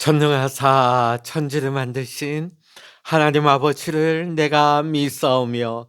전능하사 천지를 만드신 하나님 아버지를 내가 믿사오며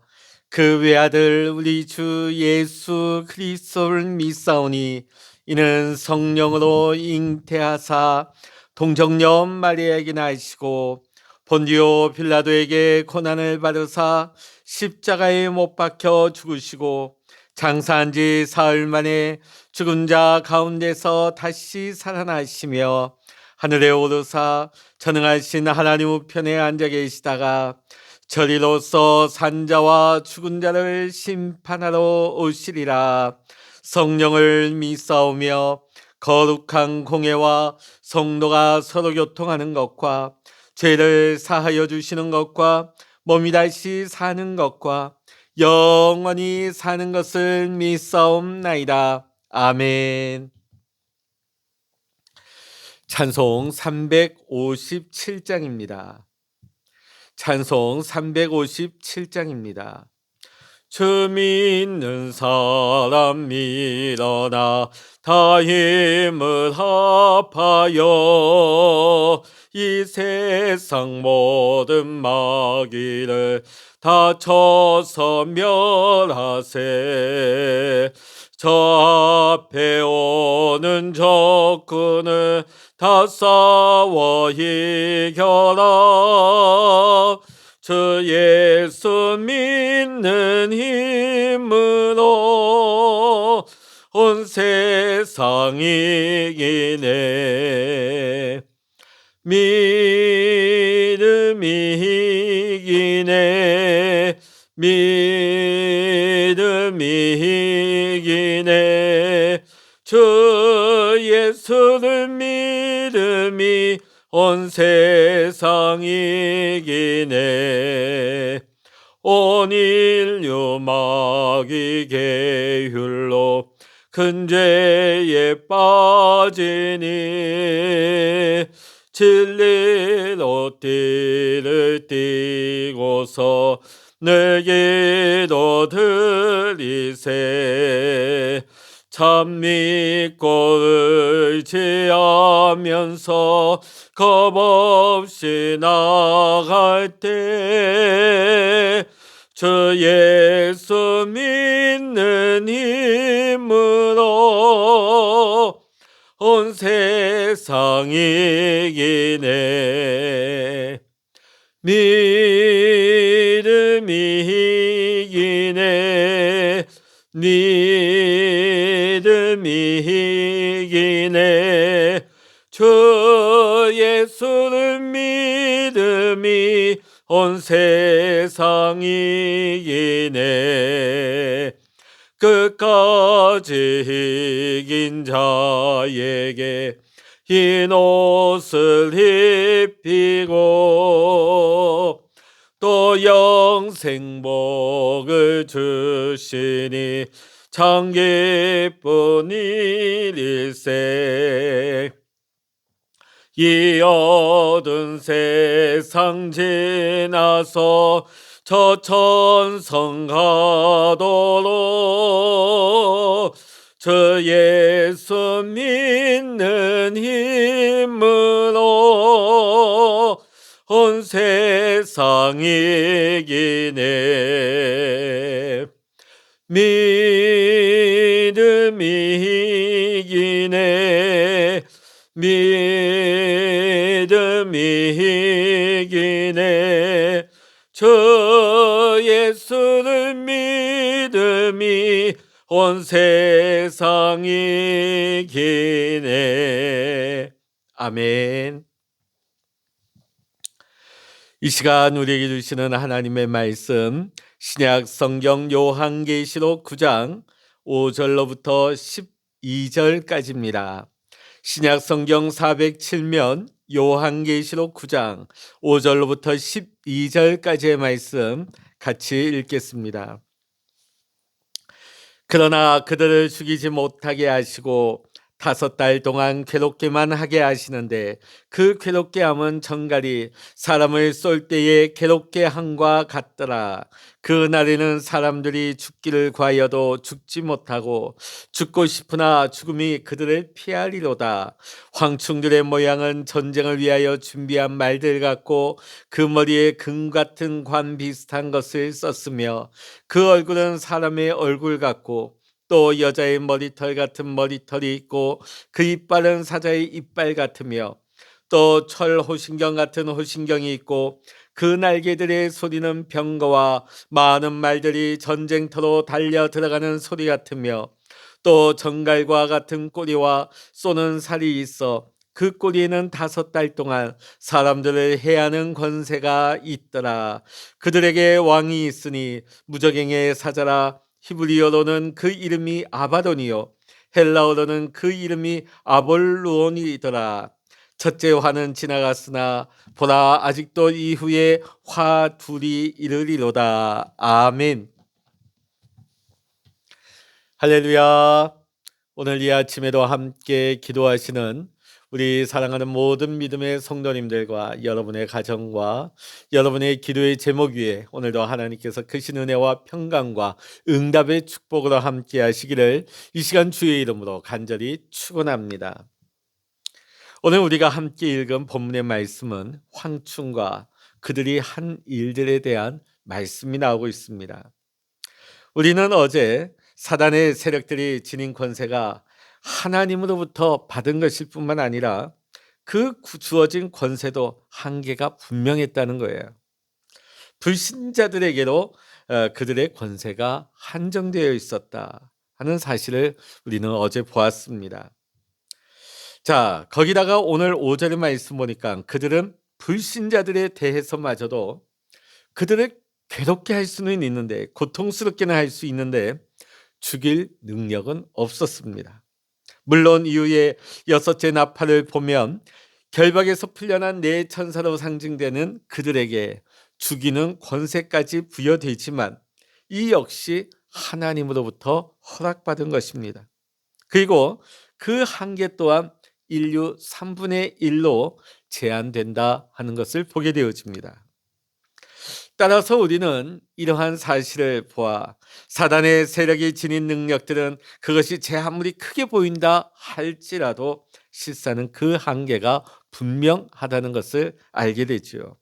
그 외아들 우리 주 예수 그리스도를 믿사오니 이는 성령으로 잉태하사 동정녀 마리아에게 나시고 본디오 빌라도에게 고난을 받으사 십자가에 못 박혀 죽으시고 장사한 지 사흘 만에 죽은 자 가운데서 다시 살아나시며 하늘에 오르사 전능하신 하나님 우편에 앉아 계시다가 저리로서 산자와 죽은 자를 심판하러 오시리라. 성령을 믿사오며 거룩한 공예와 성도가 서로 교통하는 것과 죄를 사하여 주시는 것과 몸이 다시 사는 것과 영원히 사는 것을 믿사옵나이다. 아멘. 찬송 357장입니다. 찬송 357장입니다. 주 믿는 사람 일어나 다 힘을 합하여 이 세상 모든 마귀를 다 쳐서 멸하세. 저 앞에 오는 적군을 다 싸워 이겨라. 주 예수 믿는 힘으로 온 세상 이기네. 믿음이 이기네. 믿음이 이기네. 주 예수를 믿음이 온 세상 이기네. 온 인류 마귀 계율로 큰 죄에 빠지니 진리로 띠를 띠고서 내게도 드리세. 참 믿고 의지하면서 겁없이 나갈 때 주 예수 믿는 힘으로 온 세상 이기네. 믿음이 이기네. 믿음이 이기네. 주 예수를 믿음이 온 세상 이기네. 끝까지 이긴 자에게 흰 옷을 입히고 또 영생복을 주시니 참 기쁜 일일세. 이 어두운 세상 지나서 저 천성 가도록 주 예수 믿는 힘으로 온 세상 이기네. 믿음이 이기네. 믿음이 이기네. 주 예수를 믿음이 온 세상 이기네. 아멘. 이 시간 우리에게 주시는 하나님의 말씀, 신약 성경 요한계시록 9장 5절로부터 12절까지입니다. 신약 성경 407면 요한계시록 9장 5절로부터 12절까지의 말씀 같이 읽겠습니다. 그러나 그들을 죽이지 못하게 하시고 5달 동안 괴롭게만 하게 하시는데 그 괴롭게 함은 정갈이 사람을 쏠 때에 괴롭게 함과 같더라. 그 날에는 사람들이 죽기를 구하여도 죽지 못하고 죽고 싶으나 죽음이 그들을 피하리로다. 황충들의 모양은 전쟁을 위하여 준비한 말들 같고 그 머리에 금 같은 관 비슷한 것을 썼으며 그 얼굴은 사람의 얼굴 같고 또 여자의 머리털 같은 머리털이 있고 그 이빨은 사자의 이빨 같으며 또 철 호신경 같은 호신경이 있고 그 날개들의 소리는 병거와 많은 말들이 전쟁터로 달려 들어가는 소리 같으며 또 정갈과 같은 꼬리와 쏘는 살이 있어 그 꼬리에는 5달 동안 사람들을 해하는 권세가 있더라. 그들에게 왕이 있으니 무저갱의 사자라. 히브리어로는 그 이름이 아바돈이요 헬라어로는 그 이름이 아볼루온이더라. 첫째 화는 지나갔으나 보라 아직도 이후에 화 둘이 이르리로다. 아멘. 할렐루야. 오늘 이 아침에도 함께 기도하시는 우리 사랑하는 모든 믿음의 성도님들과 여러분의 가정과 여러분의 기도의 제목 위에 오늘도 하나님께서 크신 은혜와 평강과 응답의 축복으로 함께 하시기를 이 시간 주의 이름으로 간절히 축원합니다. 오늘 우리가 함께 읽은 본문의 말씀은 황충과 그들이 한 일들에 대한 말씀이 나오고 있습니다. 우리는 어제 사단의 세력들이 지닌 권세가 하나님으로부터 받은 것일 뿐만 아니라 그 주어진 권세도 한계가 분명했다는 거예요. 불신자들에게로 그들의 권세가 한정되어 있었다 하는 사실을 우리는 어제 보았습니다. 자, 거기다가 오늘 5절의 말씀 보니까 그들은 불신자들에 대해서마저도 그들을 괴롭게 할 수는 있는데 고통스럽게는 할 수 있는데 죽일 능력은 없었습니다. 물론 이후에 6째 나팔을 보면 결박에서 풀려난 네 천사로 상징되는 그들에게 죽이는 권세까지 부여되지만 이 역시 하나님으로부터 허락받은 것입니다. 그리고 그 한계 또한 인류 3분의 1로 제한된다 하는 것을 보게 되어집니다. 따라서 우리는 이러한 사실을 보아 사단의 세력이 지닌 능력들은 그것이 제 아무리 크게 보인다 할지라도 실상은 그 한계가 분명하다는 것을 알게 되죠.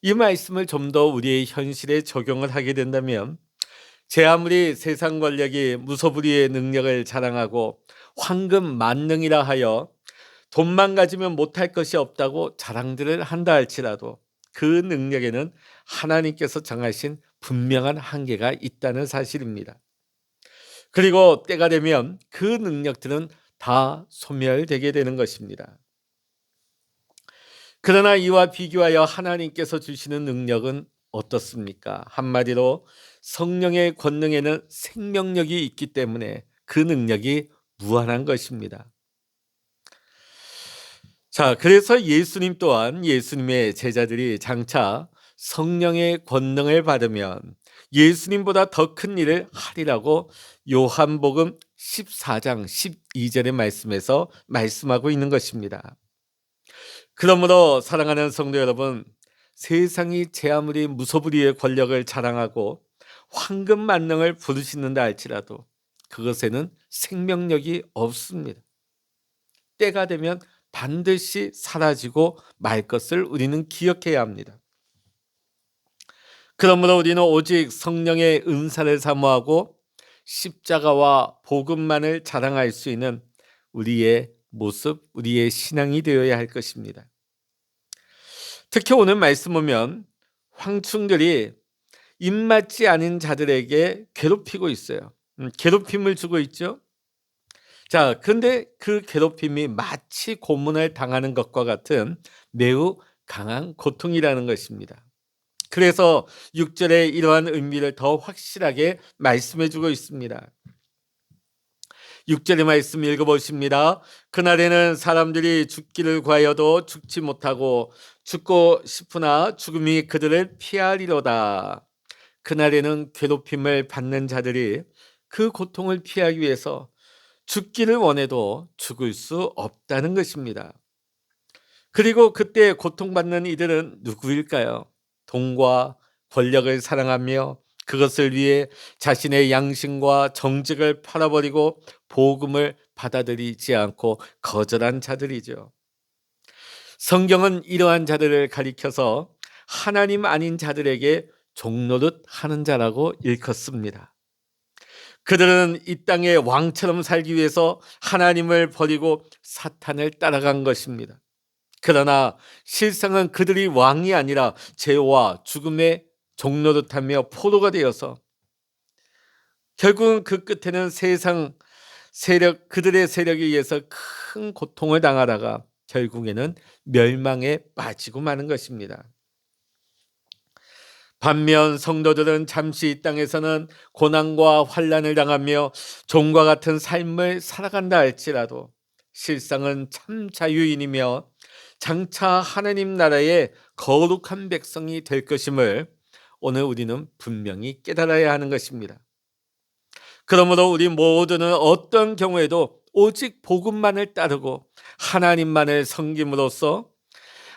이 말씀을 좀 더 우리의 현실에 적용을 하게 된다면 제 아무리 세상 권력이 무소불위의 능력을 자랑하고 황금 만능이라 하여 돈만 가지면 못할 것이 없다고 자랑들을 한다 할지라도 그 능력에는 하나님께서 정하신 분명한 한계가 있다는 사실입니다. 그리고 때가 되면 그 능력들은 다 소멸되게 되는 것입니다. 그러나 이와 비교하여 하나님께서 주시는 능력은 어떻습니까? 한마디로 성령의 권능에는 생명력이 있기 때문에 그 능력이 무한한 것입니다. 자, 그래서 예수님 또한 예수님의 제자들이 장차 성령의 권능을 받으면 예수님보다 더 큰 일을 하리라고 요한복음 14장 12절의 말씀에서 말씀하고 있는 것입니다. 그러므로 사랑하는 성도 여러분, 세상이 제 아무리 무소불위의 권력을 자랑하고 황금 만능을 부르짖는다 할지라도 그것에는 생명력이 없습니다. 때가 되면 반드시 사라지고 말 것을 우리는 기억해야 합니다. 그러므로 우리는 오직 성령의 은사를 사모하고 십자가와 복음만을 자랑할 수 있는 우리의 모습, 우리의 신앙이 되어야 할 것입니다. 특히 오늘 말씀 보면 황충들이 입맞지 않은 자들에게 괴롭히고 있어요. 괴롭힘을 주고 있죠. 자, 근데 그 괴롭힘이 마치 고문을 당하는 것과 같은 매우 강한 고통이라는 것입니다. 그래서 6절에 이러한 의미를 더 확실하게 말씀해 주고 있습니다. 6절의 말씀 읽어보십니다. 그날에는 사람들이 죽기를 구하여도 죽지 못하고 죽고 싶으나 죽음이 그들을 피하리로다. 그날에는 괴롭힘을 받는 자들이 그 고통을 피하기 위해서 죽기를 원해도 죽을 수 없다는 것입니다. 그리고 그때 고통받는 이들은 누구일까요? 돈과 권력을 사랑하며 그것을 위해 자신의 양심과 정직을 팔아버리고 복음을 받아들이지 않고 거절한 자들이죠. 성경은 이러한 자들을 가리켜서 하나님 아닌 자들에게 종노릇 하는 자라고 일컫습니다. 그들은 이 땅에 왕처럼 살기 위해서 하나님을 버리고 사탄을 따라간 것입니다. 그러나 실상은 그들이 왕이 아니라 죄와 죽음의 종노릇하며 포로가 되어서 결국은 그 끝에는 세상 세력, 그들의 세력에 의해서 큰 고통을 당하다가 결국에는 멸망에 빠지고 마는 것입니다. 반면 성도들은 잠시 이 땅에서는 고난과 환난을 당하며 종과 같은 삶을 살아간다 할지라도 실상은 참 자유인이며 장차 하나님 나라의 거룩한 백성이 될 것임을 오늘 우리는 분명히 깨달아야 하는 것입니다. 그러므로 우리 모두는 어떤 경우에도 오직 복음만을 따르고 하나님만을 섬김으로써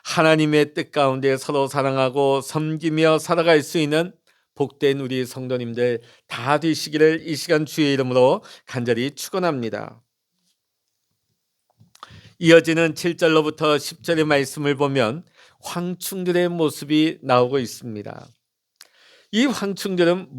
하나님의 뜻 가운데 서로 사랑하고 섬기며 살아갈 수 있는 복된 우리 성도님들 다 되시기를 이 시간 주의 이름으로 간절히 축원합니다. 이어지는 7절로부터 10절의 말씀을 보면 황충들의 모습이 나오고 있습니다. 이 황충들은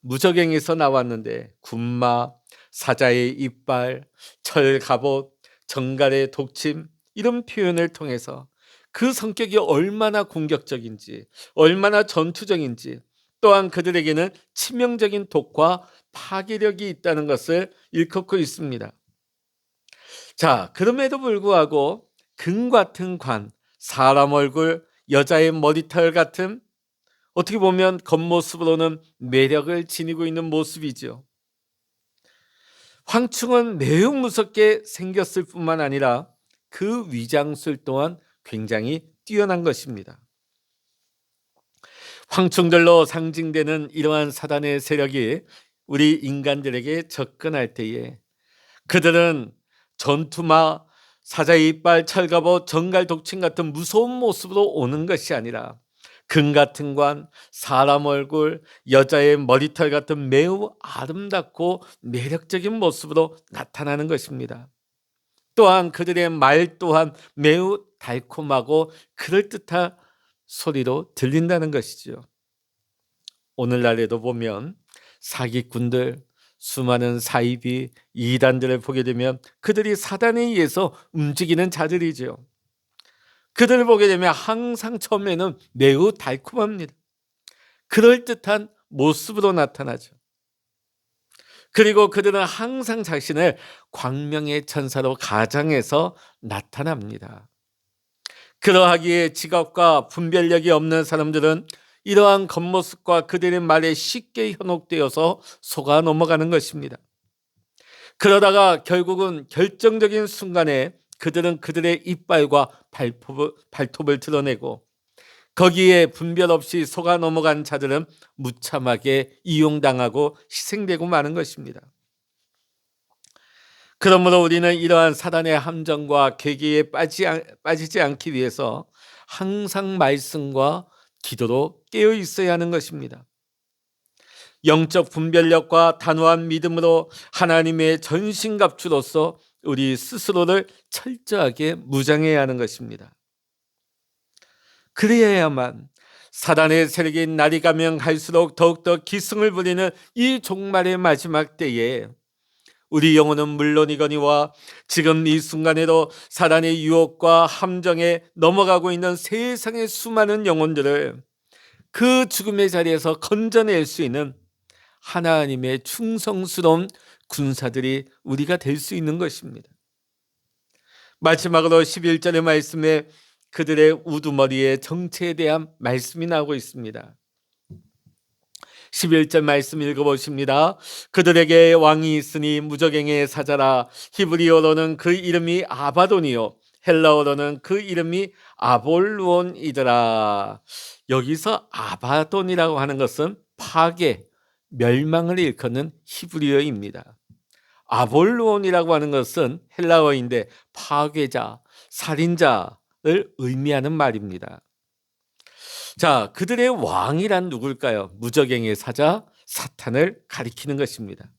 무적행에서 나왔는데 군마, 사자의 이빨, 철 갑옷, 정갈의 독침 이런 표현을 통해서 그 성격이 얼마나 공격적인지, 얼마나 전투적인지, 또한 그들에게는 치명적인 독과 파괴력이 있다는 것을 일컫고 있습니다. 자, 그럼에도 불구하고 금 같은 관, 사람 얼굴, 여자의 머리털 같은 어떻게 보면 겉모습으로는 매력을 지니고 있는 모습이죠. 황충은 매우 무섭게 생겼을 뿐만 아니라 그 위장술 또한 굉장히 뛰어난 것입니다. 황충들로 상징되는 이러한 사단의 세력이 우리 인간들에게 접근할 때에 그들은 전투마, 사자의 이빨, 철갑옷, 정갈 독침 같은 무서운 모습으로 오는 것이 아니라 금 같은 관, 사람 얼굴, 여자의 머리털 같은 매우 아름답고 매력적인 모습으로 나타나는 것입니다. 또한 그들의 말 또한 매우 달콤하고 그럴듯한 소리로 들린다는 것이죠. 오늘날에도 보면 사기꾼들, 수많은 사이비, 이단들을 보게 되면 그들이 사단에 의해서 움직이는 자들이죠. 그들을 보게 되면 항상 처음에는 매우 달콤합니다. 그럴듯한 모습으로 나타나죠. 그리고 그들은 항상 자신을 광명의 천사로 가장해서 나타납니다. 그러하기에 지각과 분별력이 없는 사람들은 이러한 겉모습과 그들의 말에 쉽게 현혹되어서 속아 넘어가는 것입니다. 그러다가 결국은 결정적인 순간에 그들은 그들의 이빨과 발톱을 드러내고 거기에 분별 없이 속아 넘어간 자들은 무참하게 이용당하고 희생되고 마는 것입니다. 그러므로 우리는 이러한 사단의 함정과 계기에 빠지지 않기 위해서 항상 말씀과 기도로 깨어 있어야 하는 것입니다. 영적 분별력과 단호한 믿음으로 하나님의 전신갑주로서 우리 스스로를 철저하게 무장해야 하는 것입니다. 그래야만 사단의 세력이 날이 가면 갈수록 더욱더 기승을 부리는 이 종말의 마지막 때에 우리 영혼은 물론이거니와 지금 이 순간에도 사단의 유혹과 함정에 넘어가고 있는 세상의 수많은 영혼들을 그 죽음의 자리에서 건져낼 수 있는 하나님의 충성스러운 군사들이 우리가 될 수 있는 것입니다. 마지막으로 11절의 말씀에 그들의 우두머리의 정체에 대한 말씀이 나오고 있습니다. 11절 말씀 읽어보십니다. 그들에게 왕이 있으니 무적행의 사자라. 히브리어로는 그 이름이 아바돈이요 헬라어로는 그 이름이 아볼루온이더라. 여기서 아바돈이라고 하는 것은 파괴, 멸망을 일컫는 히브리어입니다. 아볼루온이라고 하는 것은 헬라어인데 파괴자, 살인자를 의미하는 말입니다. 자, 그들의 왕이란 누굴까요? 무적행의 사자 사탄을 가리키는 것입니다.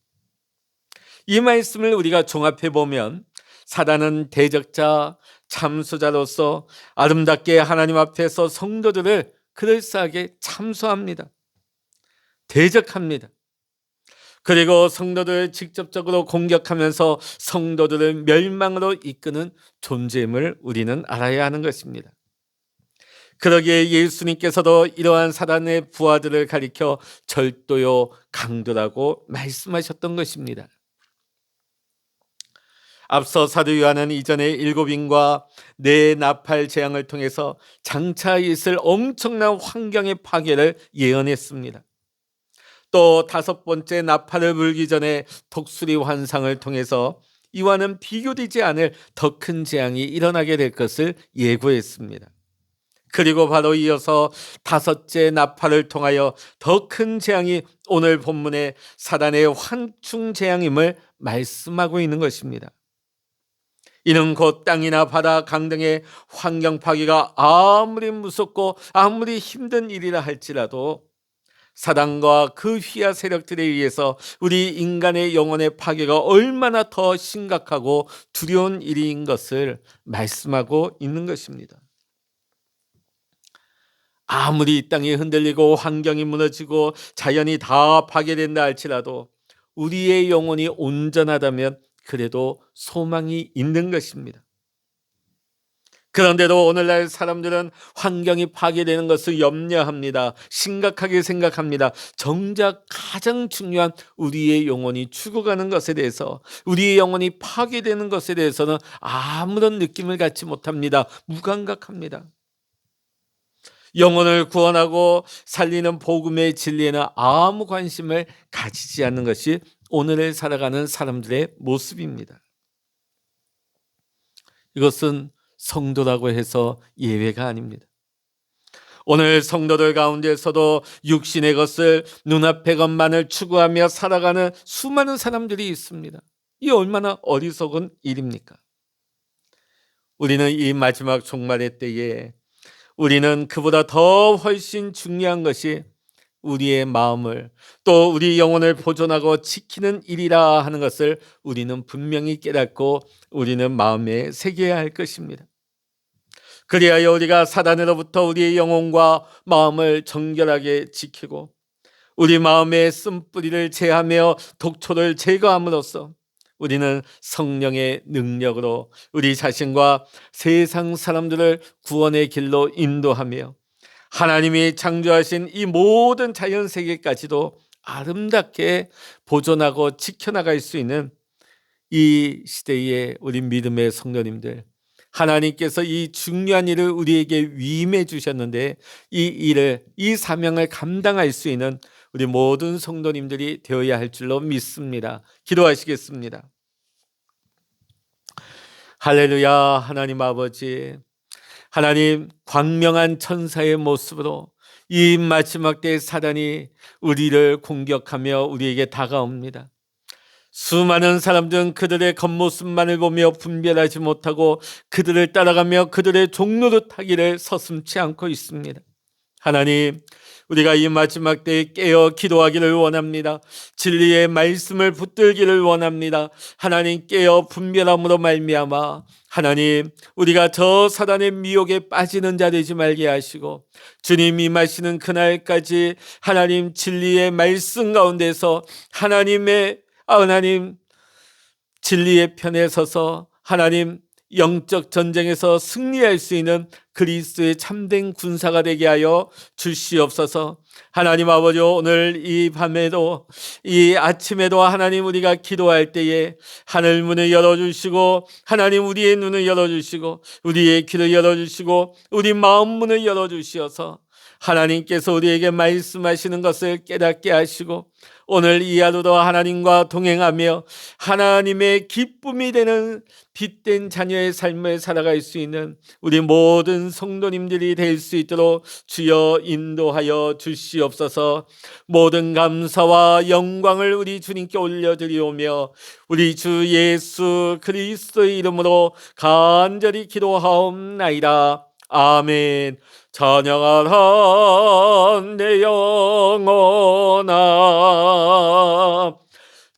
이 말씀을 우리가 종합해 보면 사단은 대적자, 참수자로서 아름답게 하나님 앞에서 성도들을 그럴싸하게 참수합니다. 대적합니다. 그리고 성도들을 직접적으로 공격하면서 성도들을 멸망으로 이끄는 존재임을 우리는 알아야 하는 것입니다. 그러기에 예수님께서도 이러한 사단의 부하들을 가리켜 절도요 강도라고 말씀하셨던 것입니다. 앞서 사도 요한은 이전에 7인과 4 나팔 재앙을 통해서 장차 있을 엄청난 환경의 파괴를 예언했습니다. 또 5번째 나팔을 불기 전에 독수리 환상을 통해서 이와는 비교되지 않을 더 큰 재앙이 일어나게 될 것을 예고했습니다. 그리고 바로 이어서 5째 나팔을 통하여 더 큰 재앙이 오늘 본문의 사단의 환충 재앙임을 말씀하고 있는 것입니다. 이는 곧 땅이나 바다, 강 등의 환경 파괴가 아무리 무섭고 아무리 힘든 일이라 할지라도 사단과 그 휘하 세력들에 의해서 우리 인간의 영혼의 파괴가 얼마나 더 심각하고 두려운 일인 것을 말씀하고 있는 것입니다. 아무리 이 땅이 흔들리고 환경이 무너지고 자연이 다 파괴된다 할지라도 우리의 영혼이 온전하다면 그래도 소망이 있는 것입니다. 그런데도 오늘날 사람들은 환경이 파괴되는 것을 염려합니다. 심각하게 생각합니다. 정작 가장 중요한 우리의 영혼이 죽어가는 것에 대해서, 우리의 영혼이 파괴되는 것에 대해서는 아무런 느낌을 갖지 못합니다. 무감각합니다. 영혼을 구원하고 살리는 복음의 진리에는 아무 관심을 가지지 않는 것이 오늘을 살아가는 사람들의 모습입니다. 이것은 성도라고 해서 예외가 아닙니다. 오늘 성도들 가운데서도 육신의 것을, 눈앞의 것만을 추구하며 살아가는 수많은 사람들이 있습니다. 이 얼마나 어리석은 일입니까? 우리는 이 마지막 종말의 때에 우리는 그보다 더 훨씬 중요한 것이 우리의 마음을, 또 우리 영혼을 보존하고 지키는 일이라 하는 것을 우리는 분명히 깨닫고 우리는 마음에 새겨야 할 것입니다. 그리하여 우리가 사단으로부터 우리의 영혼과 마음을 정결하게 지키고 우리 마음의 쓴뿌리를 제하며 독초를 제거함으로써 우리는 성령의 능력으로 우리 자신과 세상 사람들을 구원의 길로 인도하며 하나님이 창조하신 이 모든 자연 세계까지도 아름답게 보존하고 지켜나갈 수 있는 이 시대의 우리 믿음의 성도님들, 하나님께서 이 중요한 일을 우리에게 위임해 주셨는데 이 일을, 이 사명을 감당할 수 있는 우리 모든 성도님들이 되어야 할 줄로 믿습니다. 기도하시겠습니다. 할렐루야. 하나님 아버지, 하나님, 광명한 천사의 모습으로 이 마지막 때의 사단이 우리를 공격하며 우리에게 다가옵니다. 수많은 사람들은 그들의 겉모습만을 보며 분별하지 못하고 그들을 따라가며 그들의 종노릇하기를 서슴지 않고 있습니다. 하나님, 우리가 이 마지막 때에 깨어 기도하기를 원합니다. 진리의 말씀을 붙들기를 원합니다. 하나님, 깨어 분별함으로 말미암아 하나님, 우리가 저 사단의 미혹에 빠지는 자 되지 말게 하시고 주님 임하시는 그날까지 하나님 진리의 말씀 가운데서 하나님 진리의 편에 서서 하나님 영적 전쟁에서 승리할 수 있는 그리스도의 참된 군사가 되게 하여 주시옵소서. 하나님 아버지, 오늘 이 밤에도 이 아침에도 하나님 우리가 기도할 때에 하늘 문을 열어주시고 하나님 우리의 눈을 열어주시고 우리의 귀를 열어주시고 우리 마음 문을 열어주시어서 하나님께서 우리에게 말씀하시는 것을 깨닫게 하시고 오늘 이 하루도 하나님과 동행하며 하나님의 기쁨이 되는 빛된 자녀의 삶을 살아갈 수 있는 우리 모든 성도님들이 될 수 있도록 주여 인도하여 주시옵소서. 모든 감사와 영광을 우리 주님께 올려드리오며 우리 주 예수 그리스도의 이름으로 간절히 기도하옵나이다. 아멘. 찬양하라 내 영혼아,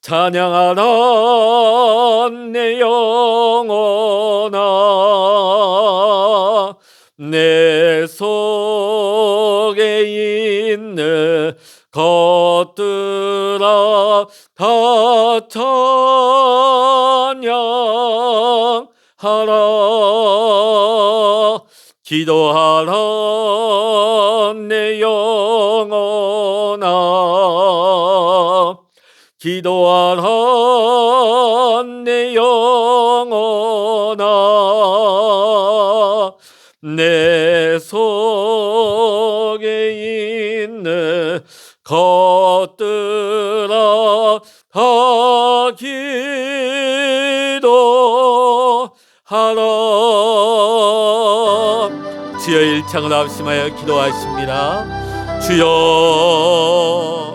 찬양하라 내 영혼아, 내 속에 있는 것들아 다 찬양하라. 기도하라 내 영혼아, 기도하라 내 영혼아, 내 속에 있는 것들아 다 기도하라. 주여 일창을 합심하여 기도하십니다. 주여